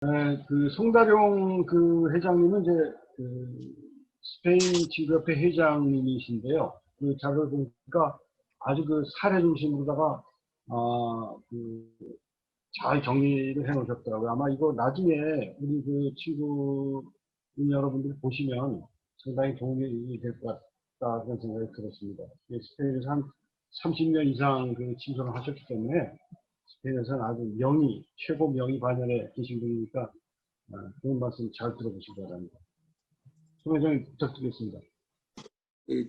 그 송다룡 그 회장님은 이제 그 스페인 친구협회 회장님이신데요. 그 자료를 보니까 아주 그 사례 중심으로다가 잘 정리를 해 놓으셨더라고요. 아마 이거 나중에 우리 그 친구 여러분들이 보시면 상당히 도움이 될 것 같다 그런 생각이 들었습니다. 스페인에서 한 30년 이상 그 침소를 하셨기 때문에 스페인에서는 아주 명의, 최고 명의 반열에 계신 분이니까 좋은 말씀 잘 들어보시기 바랍니다. 송 회장님 부탁드리겠습니다.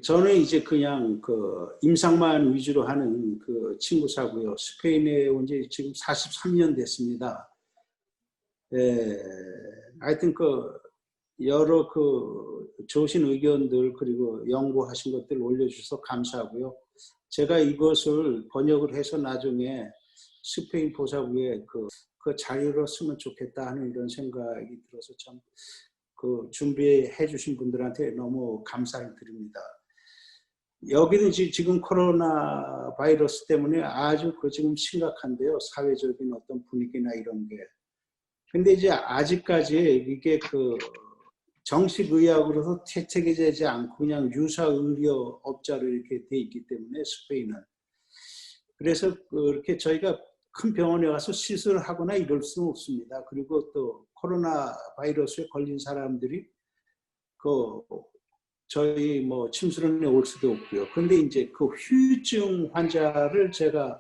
저는 이제 그냥 그 임상만 위주로 하는 그 친구사고요. 스페인에 온 지 지금 43년 됐습니다. 하여튼 그 여러 그 좋으신 의견들 그리고 연구하신 것들 올려주셔서 감사하고요. 제가 이것을 번역을 해서 나중에 스페인 보사부에 그 자료로 쓰면 좋겠다 하는 이런 생각이 들어서 참 그 준비해 주신 분들한테 너무 감사를 드립니다. 여기는 지금 코로나 바이러스 때문에 아주 그 지금 심각한데요. 사회적인 어떤 분위기나 이런 게. 근데 이제 아직까지 이게 그 정식 의학으로서 채택이 되지 않고 그냥 유사 의료업자로 이렇게 돼 있기 때문에 스페인은. 그래서 그렇게 저희가 큰 병원에 가서 시술을 하거나 이럴 수는 없습니다. 그리고 또 코로나 바이러스에 걸린 사람들이 저희 뭐 침수론에 올 수도 없고요. 그런데 이제 그 후유증 환자를 제가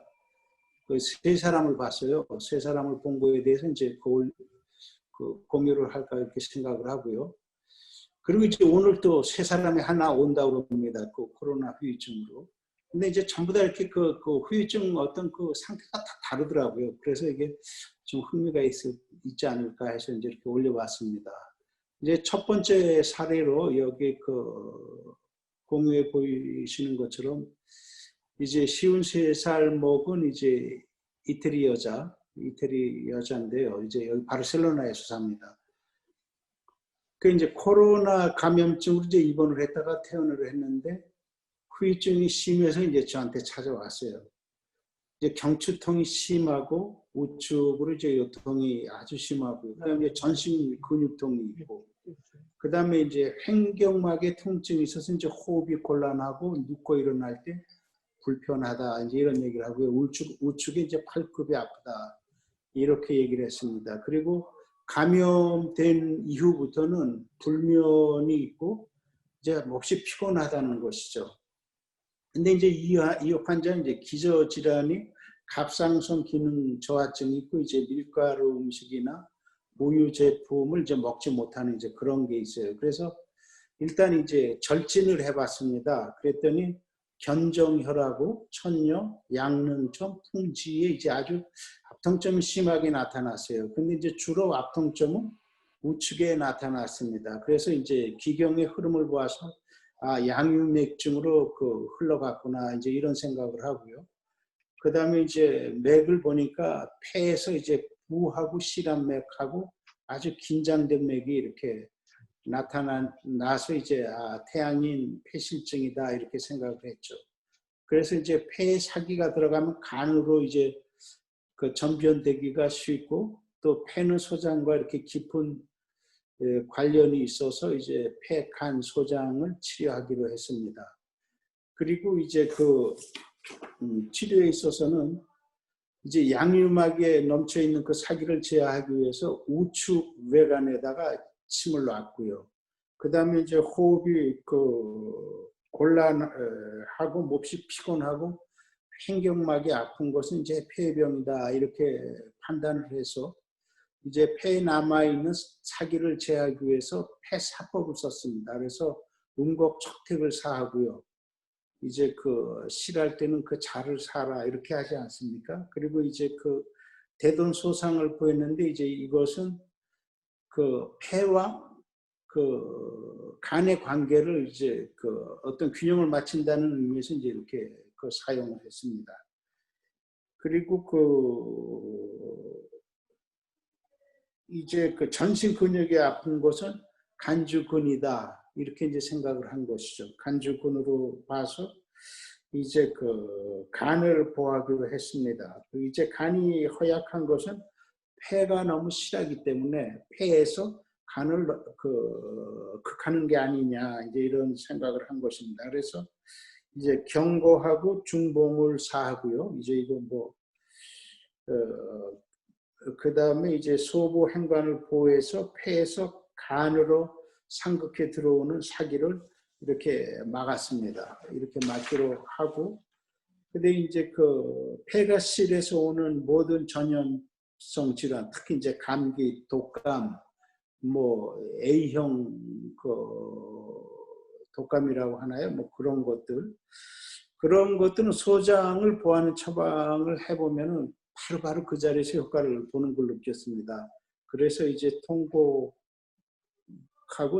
그 세 사람을 봤어요. 세 사람을 본 거에 대해서 이제 그 공유를 할까 이렇게 생각을 하고요. 그리고 이제 오늘 또 세 사람이 하나 온다고 합니다. 그 코로나 후유증으로. 근데 이제 전부 다 이렇게 그 후유증 어떤 그 상태가 다 다르더라고요. 그래서 이게 좀 흥미가 있지 않을까 해서 이제 이렇게 올려봤습니다. 이제 첫 번째 사례로 여기 그 공유해 보이시는 것처럼 이제 53살 먹은 이제 이태리 여자인데요. 이제 여기 바르셀로나에서 삽니다. 그 이제 코로나 감염증으로 이제 입원을 했다가 퇴원을 했는데 후유증이 심해서 이제 저한테 찾아왔어요. 이제 경추통이 심하고 우측으로 이제 요통이 아주 심하고 그다음에 전신 근육통이 있고 그다음에 이제 횡격막에 통증이 있어서 이제 호흡이 곤란하고 눕고 일어날 때 불편하다 이제 이런 얘기를 하고요. 우측이 이제 팔굽이 아프다 이렇게 얘기를 했습니다. 그리고 감염된 이후부터는 불면이 있고 이제 몹시 피곤하다는 것이죠. 근데 이제 이 환자는 이제 기저질환이 갑상선 기능 저하증이 있고 이제 밀가루 음식이나 우유 제품을 이제 먹지 못하는 이제 그런 게 있어요. 그래서 일단 이제 절진을 해봤습니다. 그랬더니 견정혈하고 천녀, 양릉점, 풍지에 이제 아주 압통점이 심하게 나타났어요. 근데 이제 주로 압통점은 우측에 나타났습니다. 그래서 이제 기경의 흐름을 보아서 양유맥증으로 흘러갔구나 이제 이런 생각을 하고요. 그 다음에 이제 맥을 보니까 폐에서 이제 부하고 실암맥하고 아주 긴장된 맥이 이렇게 나서 이제 태양인 폐실증이다 이렇게 생각을 했죠. 그래서 이제 폐에 사기가 들어가면 간으로 이제 그 전변되기가 쉽고 또 폐는 소장과 이렇게 깊은 관련이 있어서 이제 폐간 소장을 치료하기로 했습니다. 그리고 이제 그 치료에 있어서는 이제 양유막에 넘쳐 있는 그 사기를 제어하기 위해서 우측 외관에다가 침을 놨고요. 그 다음에 이제 호흡이 곤란하고 몹시 피곤하고 횡격막이 아픈 것은 이제 폐병이다 이렇게 판단을 해서 이제 폐에 남아있는 사기를 제어하기 위해서 폐사법을 썼습니다. 그래서 음곡척택을 사하고요. 이제 실할 때는 그 자를 사라 이렇게 하지 않습니까? 그리고 이제 대동소상을 보였는데 이제 이것은 폐와 간의 관계를 이제 어떤 균형을 맞춘다는 의미에서 이제 이렇게 사용을 했습니다. 그리고 이제 전신 근육이 아픈 것은 간주근이다 이렇게 이제 생각을 한 것이죠. 간주근으로 봐서 이제 간을 보하기로 했습니다. 이제 간이 허약한 것은 폐가 너무 실하기 때문에 폐에서 간을 극하는 게 아니냐 이제 이런 생각을 한 것입니다. 그래서 이제 경고하고 중봉을 사하고요. 이제 이거 뭐 그 다음에 이제 소부 행관을 보호해서 폐에서 간으로 상극해 들어오는 사기를 이렇게 막았습니다. 이렇게 막기로 하고, 근데 이제 그 폐가 실에서 오는 모든 전염성 질환, 특히 이제 감기, 독감, 뭐 A형 그 독감이라고 하나요? 뭐 그런 것들은 소장을 보호하는 처방을 해보면은 바로바로 그 자리에서 효과를 보는 걸 느꼈습니다. 그래서 이제 통곡하고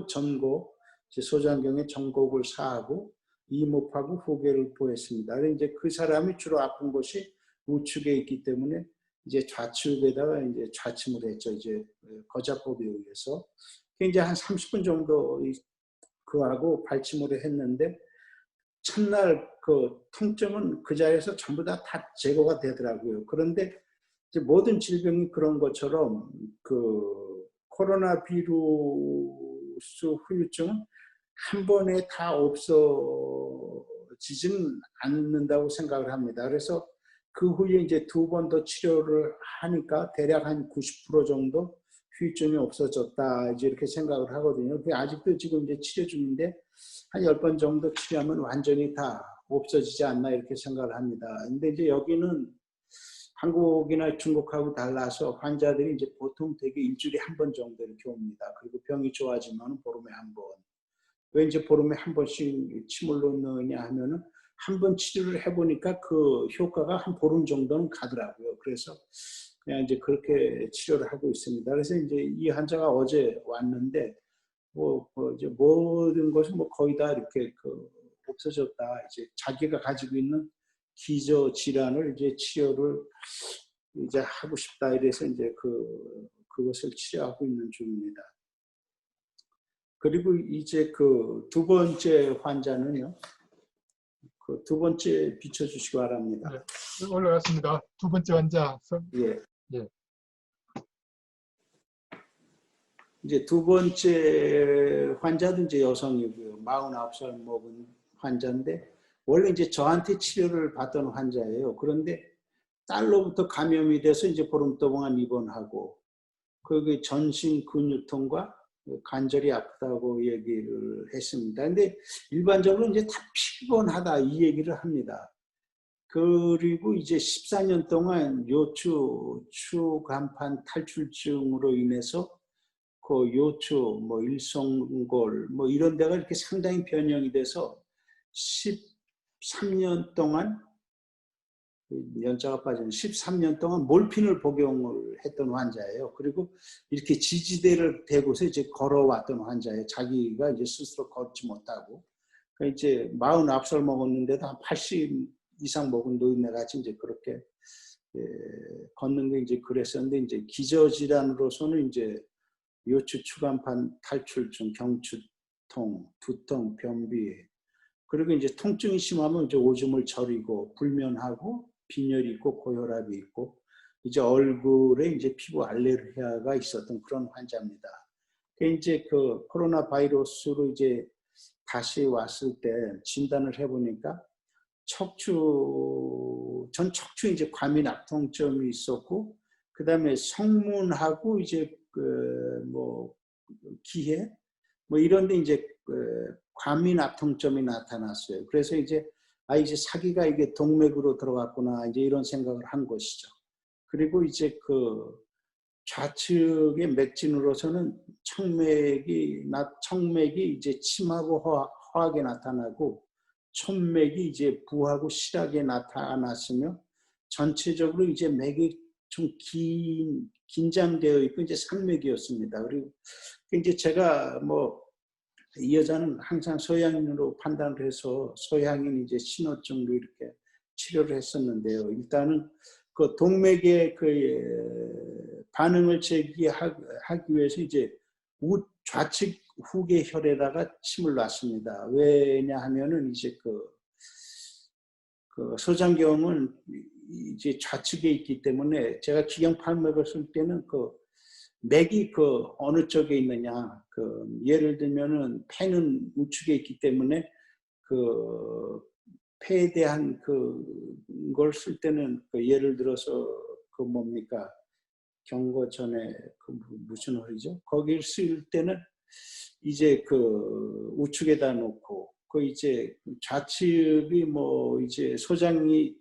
전곡, 소장경에 전곡을 사하고 이목하고 후계를 보였습니다. 이제 그 사람이 주로 아픈 곳이 우측에 있기 때문에 이제 좌측에다가 이제 좌침을 했죠. 이제 거자법에 의해서. 이제 한 30분 정도 그하고 발침을 했는데 첫날 그 통증은 그 자리에서 전부 다 제거가 되더라고요. 그런데 이제 모든 질병이 그런 것처럼 그 코로나 비루스 후유증은 한 번에 다 없어지지는 않는다고 생각을 합니다. 그래서 그 후에 이제 2번 더 치료를 하니까 대략 한 90% 정도 후유증이 없어졌다 이제 이렇게 생각을 하거든요. 아직도 지금 이제 치료 중인데 한 10번 정도 치료하면 완전히 다 없어지지 않나 이렇게 생각을 합니다. 근데 이제 여기는 한국이나 중국하고 달라서 환자들이 이제 보통 되게 일주일에 한 번 정도 이렇게 옵니다. 그리고 병이 좋아지면 보름에 한 번. 왜 이제 보름에 한 번씩 침을 놓느냐 하면은 한 번 치료를 해보니까 그 효과가 한 보름 정도는 가더라고요. 그래서 그냥 이제 그렇게 치료를 하고 있습니다. 그래서 이제 이 환자가 어제 왔는데 이제 모든 것은 뭐 거의 다 이렇게 없어졌다. 이제 자기가 가지고 있는 기저 질환을 이제 치료를 이제 하고 싶다. 이래서 이제 그것을 치료하고 있는 중입니다. 그리고 이제 그 2번째 환자는요. 그 2번째 비춰주시기 바랍니다. 네, 올라갔습니다. 2번째 환자. 예. 예. 이제 2번째 환자도 이제 여성이고요. 49살 먹은 환자인데 원래 이제 저한테 치료를 받던 환자예요. 그런데 딸로부터 감염이 돼서 이제 보름 동안 입원하고 그 전신 근육통과 관절이 아프다고 얘기를 했습니다. 근데 일반적으로 이제 다 피곤하다 이 얘기를 합니다. 그리고 이제 14년 동안 요추 추간판 탈출증으로 인해서 그 요추, 뭐 일송골, 뭐 이런 데가 이렇게 상당히 변형이 돼서 13년 동안 연자가 빠지는 13년 동안 몰핀을 복용을 했던 환자예요. 그리고 이렇게 지지대를 대고서 이제 걸어왔던 환자예요. 자기가 이제 스스로 걷지 못하고. 그러니까 이제 49살 먹었는데도 한 80 이상 먹은 노인네 같이 이제 그렇게 걷는 게 이제 그랬었는데 이제 기저질환으로서는 이제 요추 추간판 탈출증, 경추통, 두통, 변비, 그리고 이제 통증이 심하면 이제 오줌을 저리고 불면하고 빈혈이 있고 고혈압이 있고 이제 얼굴에 이제 피부 알레르기가 있었던 그런 환자입니다. 이제 그 코로나 바이러스로 이제 다시 왔을 때 진단을 해보니까 전 척추 이제 과민 압통점이 있었고 그 다음에 성문하고 이제 뭐 기해 뭐 이런데 이제 과민 압통점이 나타났어요. 그래서 이제 이제 사기가 이게 동맥으로 들어갔구나 이제 이런 생각을 한 것이죠. 그리고 이제 그 좌측의 맥진으로서는 청맥이 이제 침하고 허하게 나타나고 촌맥이 이제 부하고 실하게 나타났으며 전체적으로 이제 맥이 좀 긴장되어 있고 이제 산맥이었습니다. 그리고 이제 제가 뭐 이 여자는 항상 소양인으로 판단을 해서 소양인 이제 신호증으로 이렇게 치료를 했었는데요. 일단은 그 동맥의 그 반응을 제기하기 위해서 이제 좌측 후계혈에다가 침을 놨습니다. 왜냐하면은 이제 그 소장경은 이제 좌측에 있기 때문에 제가 기경팔맥을 쓸 때는 그 맥이 그 어느 쪽에 있느냐, 그 예를 들면은 폐는 우측에 있기 때문에 그 폐에 대한 그걸 쓸 때는 그 예를 들어서 그 뭡니까 경거전에 그 무슨 허리죠? 거기를 쓸 때는 이제 그 우측에다 놓고 그 이제 좌측이 뭐 이제 소장이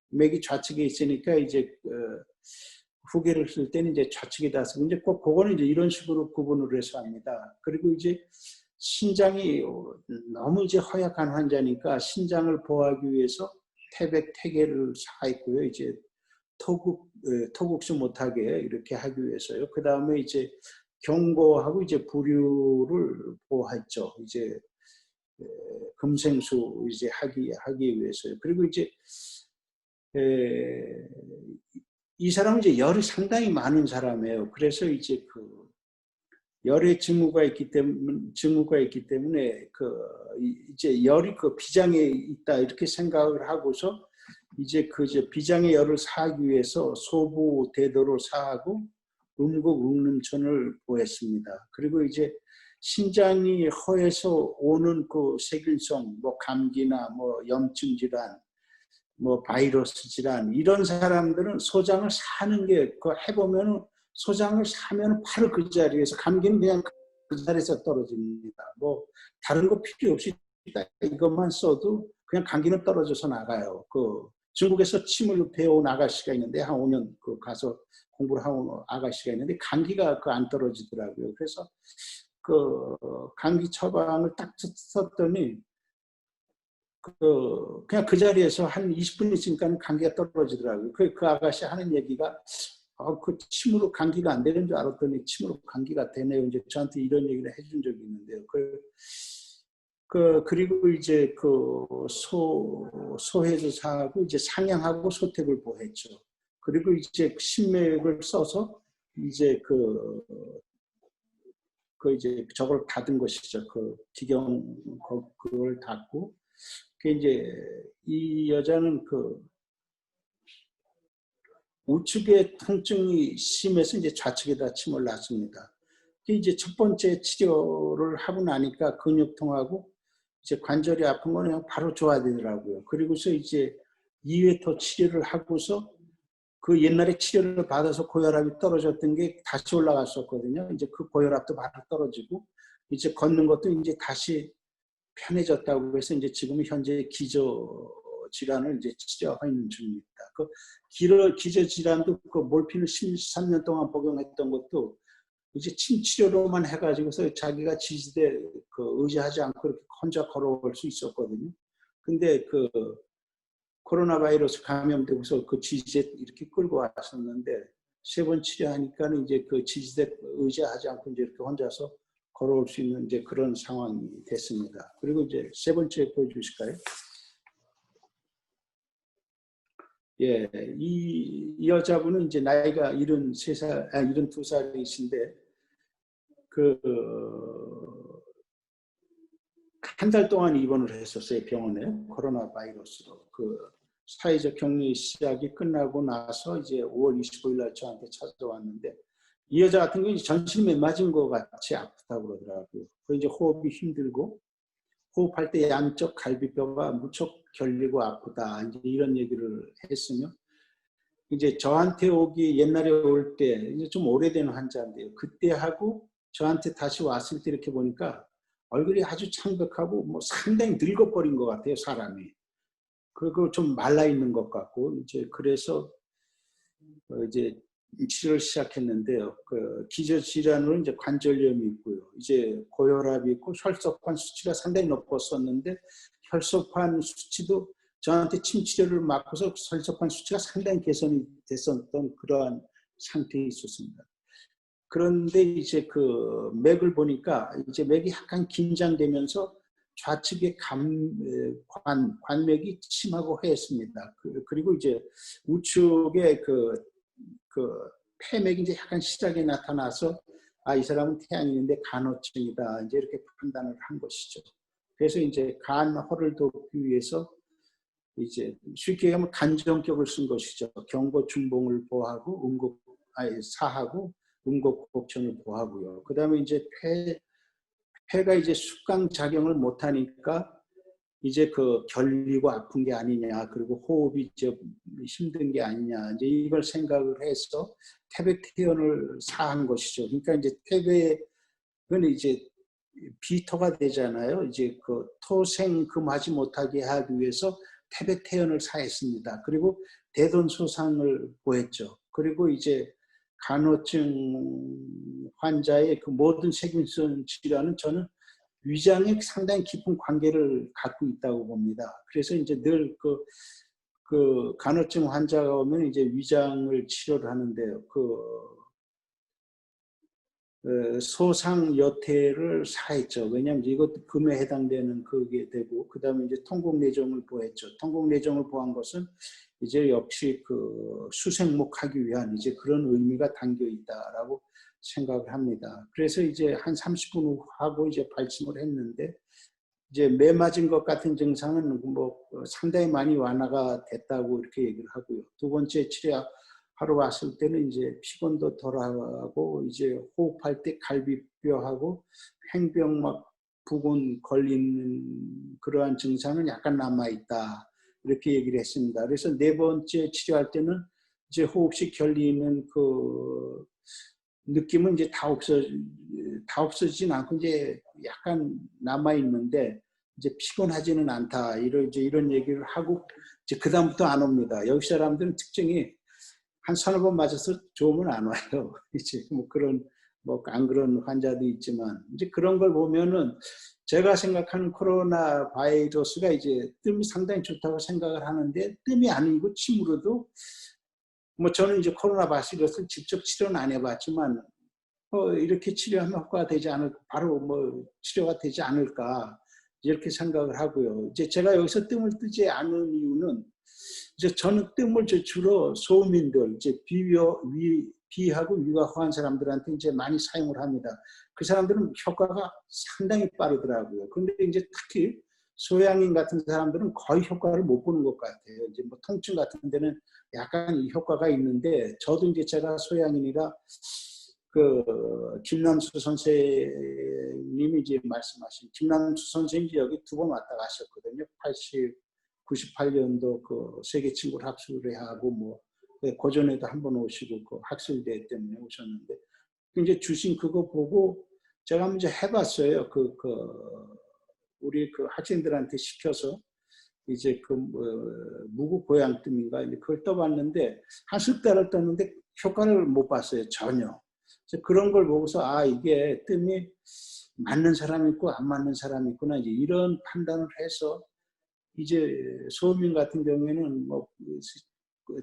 맥이 좌측에 있으니까 이제 후계를 쓸 때는 이제 좌측에다 쓰고 이제 꼭 그거는 이제 이런 식으로 구분을 해서 합니다. 그리고 이제 신장이 너무 이제 허약한 환자니까 신장을 보호하기 위해서 태백 태계를 사 있고요. 이제 토국수 못하게 이렇게 하기 위해서요. 그 다음에 이제 경고하고 이제 부류를 보호했죠. 이제 금생수 이제 하기 위해서요. 그리고 이제 이 사람은 이제 열이 상당히 많은 사람이에요. 그래서 이제 그 열의 징후가 있기 때문에 그 이제 열이 그 비장에 있다 이렇게 생각을 하고서 이제 그 이제 비장의 열을 사하기 위해서 소부 대도를 사하고 음국 음림천을 보했습니다. 그리고 이제 신장이 허해서 오는 그 세균성, 뭐 감기나 뭐 염증 질환, 뭐 바이러스 질환 이런 사람들은 소장을 사는 게 그 해보면 소장을 사면 바로 그 자리에서 감기는 그냥 그 자리에서 떨어집니다. 뭐 다른 거 필요 없이 이것만 써도 그냥 감기는 떨어져서 나가요. 그 중국에서 침을 배워온 아가씨가 있는데 한 5년 그 가서 공부를 하고 아가씨가 있는데 감기가 그 안 떨어지더라고요. 그래서 그 감기 처방을 딱 썼더니 그냥 그 자리에서 한 20분 있으니까 감기가 떨어지더라고요. 그 아가씨 하는 얘기가 그 침으로 감기가 안 되는 줄 알았더니 침으로 감기가 되네요. 이제 저한테 이런 얘기를 해준 적이 있는데요. 그리고 이제 그 소해조사하고 이제 상향하고 소택을 보했죠. 그리고 이제 신맥을 써서 이제 이제 저걸 닫은 것이죠. 그 기경 그걸 닫고 그 이제 이 여자는 그 우측에 통증이 심해서 이제 좌측에다 침을 놨습니다. 이제 첫 번째 치료를 하고 나니까 근육통하고 이제 관절이 아픈 거는 그냥 바로 좋아지더라고요. 그리고서 이제 2회 치료를 하고서 그 옛날에 치료를 받아서 고혈압이 떨어졌던 게 다시 올라갔었거든요. 이제 그 고혈압도 바로 떨어지고 이제 걷는 것도 이제 다시 편해졌다고 해서 이제 지금 현재 기저 질환을 이제 치료하고 있는 중입니다. 그 기저 질환도 그 몰핀을 13년 동안 복용했던 것도 이제 침 치료로만 해가지고서 자기가 지지대 그 의지하지 않고 이렇게 혼자 걸어올 수 있었거든요. 근데 그 코로나 바이러스 감염되고서 그 지지대 이렇게 끌고 왔었는데 3번 치료하니까는 이제 그 지지대 의지하지 않고 이제 이렇게 혼자서 걸어올 수 있는 이제 그런 상황이 됐습니다. 그리고 이제 3번째 보여주실까요? 예, 이 여자분은 이제 나이가 72살이신데 한 달 동안 입원을 했었어요. 병원에 코로나 바이러스로. 그 사회적 격리 시작이 끝나고 나서 이제 5월 25일 날 저한테 찾아왔는데 이 여자 같은 경우는 전신이 맞은 것 같이 아프다고 그러더라고요. 그 이제 호흡이 힘들고 호흡할 때 양쪽 갈비뼈가 무척 결리고 아프다. 이제 이런 얘기를 했으며 이제 저한테 오기 옛날에 올 때 이제 좀 오래된 환자인데요. 그때 하고 저한테 다시 왔을 때 이렇게 보니까 얼굴이 아주 창백하고 뭐 상당히 늙어버린 것 같아요, 사람이. 그리고 좀 말라 있는 것 같고 이제 그래서 이제 치료를 시작했는데요. 그 기저 질환으로 이제 관절염이 있고요. 이제 고혈압이 있고 혈소판 수치가 상당히 높았었는데 혈소판 수치도 저한테 침 치료를 맡고서 혈소판 수치가 상당히 개선이 됐었던 그러한 상태에 있었습니다. 그런데 이제 그 맥을 보니까 이제 맥이 약간 긴장되면서 좌측의 관맥이 침하고 해했습니다. 그리고 이제 우측에 그 폐맥이 이제 약간 시작이 나타나서 이 사람은 태양인인데 간호증이다. 이제 이렇게 판단을 한 것이죠. 그래서 이제 간허를 돕기 위해서 이제 쉽게 얘기하면 간정격을 쓴 것이죠. 경보충봉을 보호하고 사하고 응급곡천을 보호하고요. 그다음에 이제 폐가 이제 숙강 작용을 못하니까 이제 그 결리고 아픈 게 아니냐, 그리고 호흡이 좀 힘든 게 아니냐, 이제 이걸 생각을 해서 태백태연을 사한 것이죠. 그러니까 이제 태백은 이제 비토가 되잖아요. 이제 그 토생금하지 못하게 하기 위해서 태백태연을 사했습니다. 그리고 대돈소상을 보했죠. 그리고 이제 간호증 환자의 그 모든 책임성 질환은 저는 위장에 상당히 깊은 관계를 갖고 있다고 봅니다. 그래서 이제 늘 그 간호증 환자가 오면 이제 위장을 치료를 하는데요. 소상여태를 사했죠. 왜냐하면 이것도 금에 해당되는 그게 되고, 그 다음에 이제 통곡내종을 보했죠. 통곡내종을 보한 것은 이제 역시 그 수생목하기 위한 이제 그런 의미가 담겨 있다라고 생각을 합니다. 그래서 이제 한 30분 후 하고 이제 발침을 했는데, 이제 매 맞은 것 같은 증상은 뭐 상당히 많이 완화가 됐다고 이렇게 얘기를 하고요. 두 번째 치료하러 왔을 때는 이제 피곤도 덜하고 이제 호흡할 때 갈비뼈하고 횡벽막 부근 걸리는 그러한 증상은 약간 남아있다. 이렇게 얘기를 했습니다. 그래서 네 번째 치료할 때는 이제 호흡이 결리는 그 느낌은 이제 다 없어지진 않고 이제 약간 남아 있는데 이제 피곤하지는 않다. 이런 얘기를 하고 이제 그 다음부터 안 옵니다. 여기 사람들은 특징이 한 서너 번 맞아서 좋으면 안 와요. 이제 뭐 그런 뭐 안 그런 환자도 있지만 이제 그런 걸 보면은 제가 생각하는 코로나 바이러스가 이제 뜸이 상당히 좋다고 생각을 하는데 뜸이 아니고 침으로도 뭐 저는 이제 코로나 바이러스를 직접 치료는 안 해봤지만 이렇게 치료하면 효과가 되지 않을까, 바로 뭐 치료가 되지 않을까 이렇게 생각을 하고요. 이제 제가 여기서 뜸을 뜨지 않은 이유는 이제 저는 뜸을 주로 소민들, 이제 비하고 위가 허한 사람들한테 이제 많이 사용을 합니다. 그 사람들은 효과가 상당히 빠르더라고요. 그런데 이제 특히 소양인 같은 사람들은 거의 효과를 못 보는 것 같아요. 이제 뭐 통증 같은 데는 약간 이 효과가 있는데, 저도 이제 제가 소양인이라 그 김남수 선생님이 이제 말씀하신 김남수 선생님이 여기 두 번 왔다 가셨거든요. 98년도 그 세계 친구 학술회 하고 뭐 고전에도 한 번 오시고 그 학술대 때문에 오셨는데 이제 주신 그거 보고 제가 한번 이제 해봤어요. 우리 그 학생들한테 시켜서 이제 무구 고양뜸인가 이제 그걸 떠봤는데 한 10달을 떴는데 효과를 못 봤어요. 전혀. 그래서 그런 걸 보고서 이게 뜸이 맞는 사람이 있고 안 맞는 사람이 있구나 이제 이런 판단을 해서 이제 소민 같은 경우에는 뭐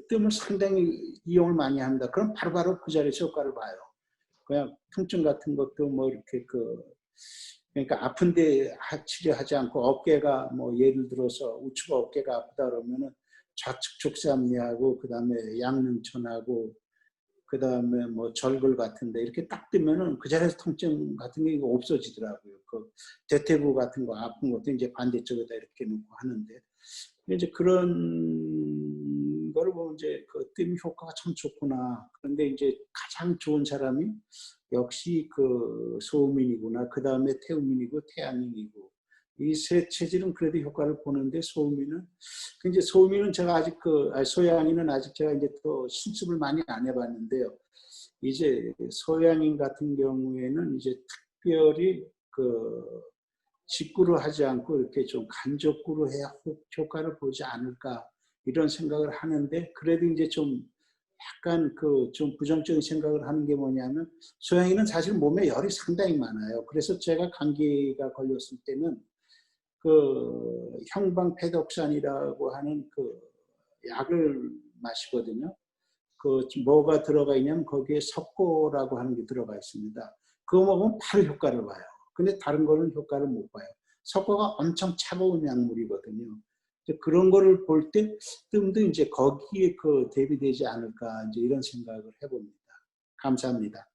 뜸을 상당히 이용을 많이 합니다. 그럼 바로바로 그 자리에서 효과를 봐요. 그냥 통증 같은 것도 뭐 이렇게 그러니까 아픈데 치료하지 않고 어깨가 뭐 예를 들어서 우측 어깨가 아프다 그러면은 좌측 족삼리하고 그다음에 양릉천하고 그다음에 뭐 절글 같은데 이렇게 딱 뜨면은 그 자리에서 통증 같은 게 없어지더라고요. 그 대퇴부 같은 거 아픈 것도 이제 반대쪽에다 이렇게 놓고 하는데 이제 그런 거를 보면 이제 그 뜸 효과가 참 좋구나. 그런데 이제 가장 좋은 사람이 역시 그 소민이구나. 그 다음에 태우민이고 태양인이고 이 세 체질은 그래도 효과를 보는데 소민은 제가 아직 소양인은 아직 제가 이제 또 실습을 많이 안 해봤는데요. 이제 소양인 같은 경우에는 이제 특별히 직구로 하지 않고 이렇게 좀 간접구로 해야 효과를 보지 않을까 이런 생각을 하는데 그래도 이제 좀 약간 좀 부정적인 생각을 하는 게 뭐냐면 소양이는 사실 몸에 열이 상당히 많아요. 그래서 제가 감기가 걸렸을 때는 형방패독산이라고 하는 약을 마시거든요. 뭐가 들어가 있냐면 거기에 석고라고 하는 게 들어가 있습니다. 그거 먹으면 바로 효과를 봐요. 근데 다른 거는 효과를 못 봐요. 석고가 엄청 차가운 약물이거든요. 그런 거를 볼 때 뜸도 이제 거기에 대비되지 않을까 이제 이런 생각을 해봅니다. 감사합니다.